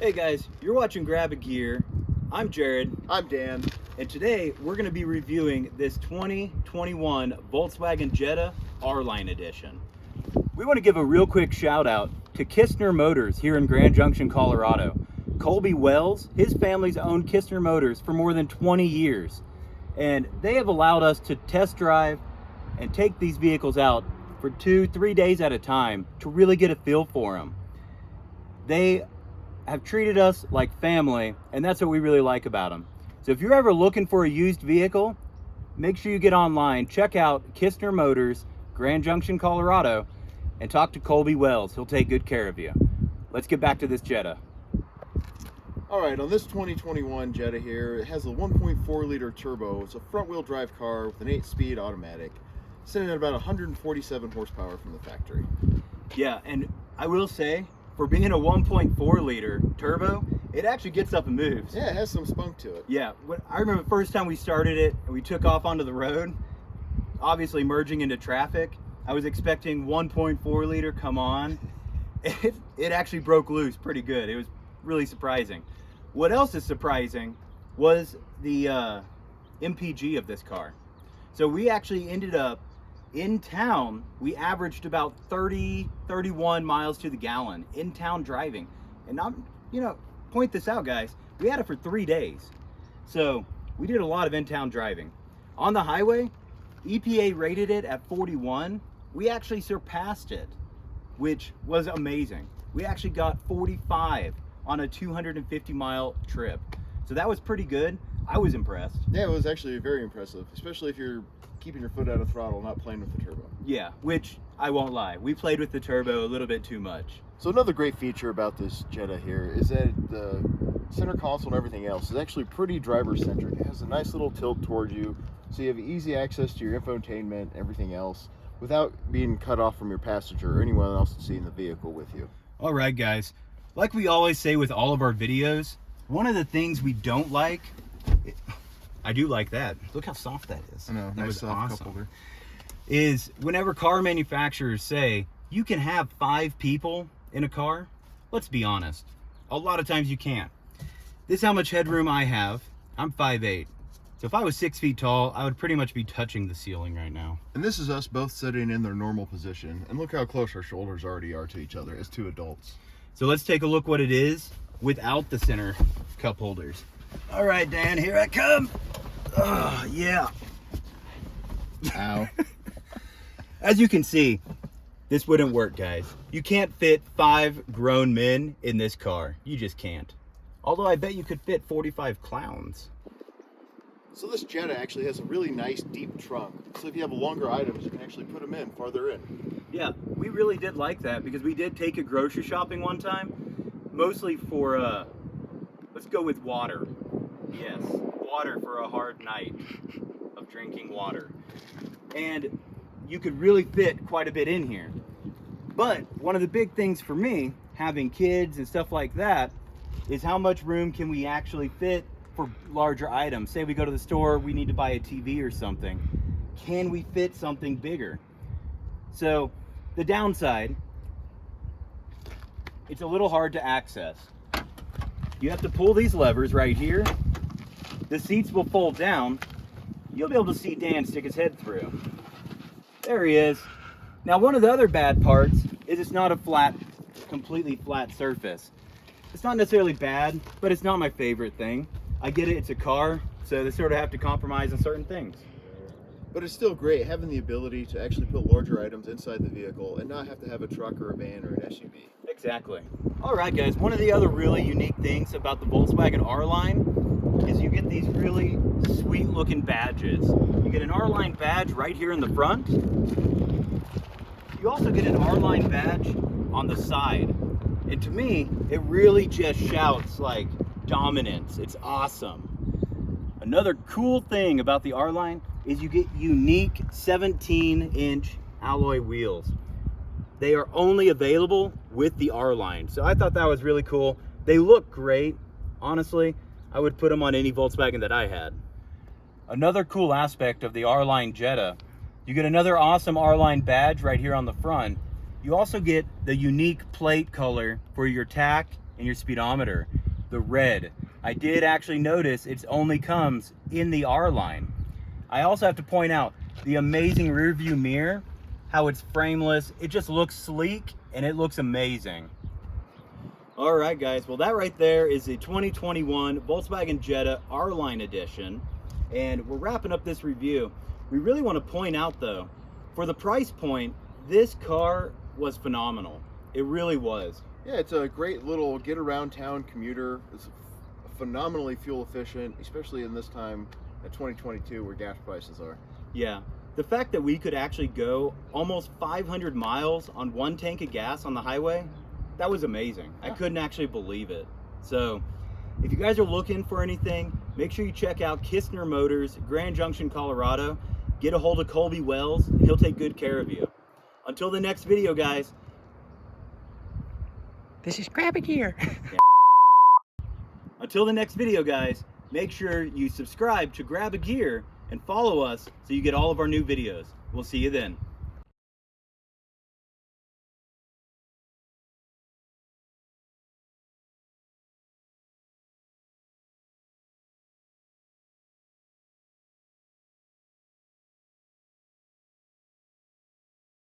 Hey guys, you're watching Grab a Gear. I'm Jared. I'm Dan. And today we're going to be reviewing this 2021 Volkswagen Jetta R-Line Edition. We want to give a real quick shout out to Kistner Motors here in Grand Junction, Colorado. Colby Wells, his family's owned Kistner Motors for more than 20 years. And they have allowed us to test drive and take these vehicles out for 2-3 days at a time to really get a feel for them. They have treated us like family, and that's what we really like about them. So if you're ever looking for a used vehicle, make sure you get online, check out Kistner Motors, Grand Junction, Colorado, and talk to Colby Wells. He'll take good care of you. Let's get back to this Jetta. All right, on this 2021 Jetta here, it has a 1.4 liter turbo. It's a front wheel drive car with an 8-speed automatic, sitting at about 147 horsepower from the factory. Yeah, and I will say, for being a 1.4 liter turbo, it actually gets up and moves. Yeah, it has some spunk to it. Yeah, I remember the first time we started it and we took off onto the road, obviously merging into traffic. I was expecting 1.4 liter, come on. It actually broke loose pretty good. It was really surprising. What else is surprising was the MPG of this car. So we actually ended up in town, we averaged about 31 miles to the gallon in town driving. And I'm, point this out, guys, we had it for 3 days. So we did a lot of in-town driving. On the highway, EPA rated it at 41. We actually surpassed it, which was amazing. We actually got 45 on a 250-mile trip. So that was pretty good. I was impressed. Yeah, it was actually very impressive, especially if you're keeping your foot out of throttle, not playing with the turbo. Yeah, which I won't lie, we played with the turbo a little bit too much. So another great feature about this Jetta here is that the center console and everything else is actually pretty driver-centric. It has a nice little tilt towards you, so you have easy access to your infotainment, everything else, without being cut off from your passenger or anyone else that's in the vehicle with you. All right, guys, like we always say with all of our videos, one of the things we don't like, I do like that. Look how soft that is. I know, that nice was soft awesome. cup holder. Is whenever car manufacturers say you can have 5 people in a car, let's be honest, a lot of times you can't. This is how much headroom I have. I'm 5'8". So if I was 6 feet tall, I would pretty much be touching the ceiling right now. And this is us both sitting in their normal position. And look how close our shoulders already are to each other as two adults. So let's take a look what it is without the center cup holders. All right, Dan, here I come. Oh, yeah. Ow. As you can see, this wouldn't work, guys. You can't fit 5 grown men in this car. You just can't. Although I bet you could fit 45 clowns. So this Jetta actually has a really nice deep trunk. So if you have longer items, you can actually put them in farther in. Yeah, we really did like that because we did take it grocery shopping one time, mostly for, let's go with water. Yes, water for a hard night of drinking water. And you could really fit quite a bit in here. But one of the big things for me, having kids and stuff like that, is how much room can we actually fit for larger items. Say we go to the store, we need to buy a TV or something. Can we fit something bigger? So the downside, it's a little hard to access. You have to pull these levers right here. The seats will fold down. You'll be able to see Dan stick his head through. There he is. Now, one of the other bad parts is it's not a completely flat surface. It's not necessarily bad, but it's not my favorite thing. I get it, it's a car, so they sort of have to compromise on certain things. But it's still great having the ability to actually put larger items inside the vehicle and not have to have a truck or a van or an SUV. Exactly. All right, guys, one of the other really unique things about the Volkswagen R-Line is you get these really sweet looking badges. You get an R-Line badge right here in the front. You also get an R-Line badge on the side. And to me, it really just shouts like dominance. It's awesome. Another cool thing about the R-Line is you get unique 17-inch alloy wheels. They are only available with the R-Line. So I thought that was really cool. They look great. Honestly, I would put them on any Volkswagen that I had. Another cool aspect of the R-Line Jetta, you get another awesome R-Line badge right here on the front. You also get the unique plate color for your tack and your speedometer. The red, I did actually notice it only comes in the R line. I also have to point out the amazing rear view mirror, how it's frameless. It just looks sleek and it looks amazing. All right, guys. Well, that right there is a 2021 Volkswagen Jetta R line edition. And we're wrapping up this review. We really want to point out though, for the price point, this car was phenomenal. It really was. Yeah, it's a great little get around town commuter. It's phenomenally fuel efficient, especially in this time at 2022 where gas prices are. Yeah, the fact that we could actually go almost 500 miles on one tank of gas on the highway, that was amazing. Yeah. I couldn't actually believe it. So if you guys are looking for anything, make sure you check out Kistner Motors, Grand Junction, Colorado. Get a hold of Colby Wells, and he'll take good care of you. Until the next video, guys. This is Grab a Gear. Yeah. Until the next video, guys, make sure you subscribe to Grab a Gear and follow us so you get all of our new videos. We'll see you then.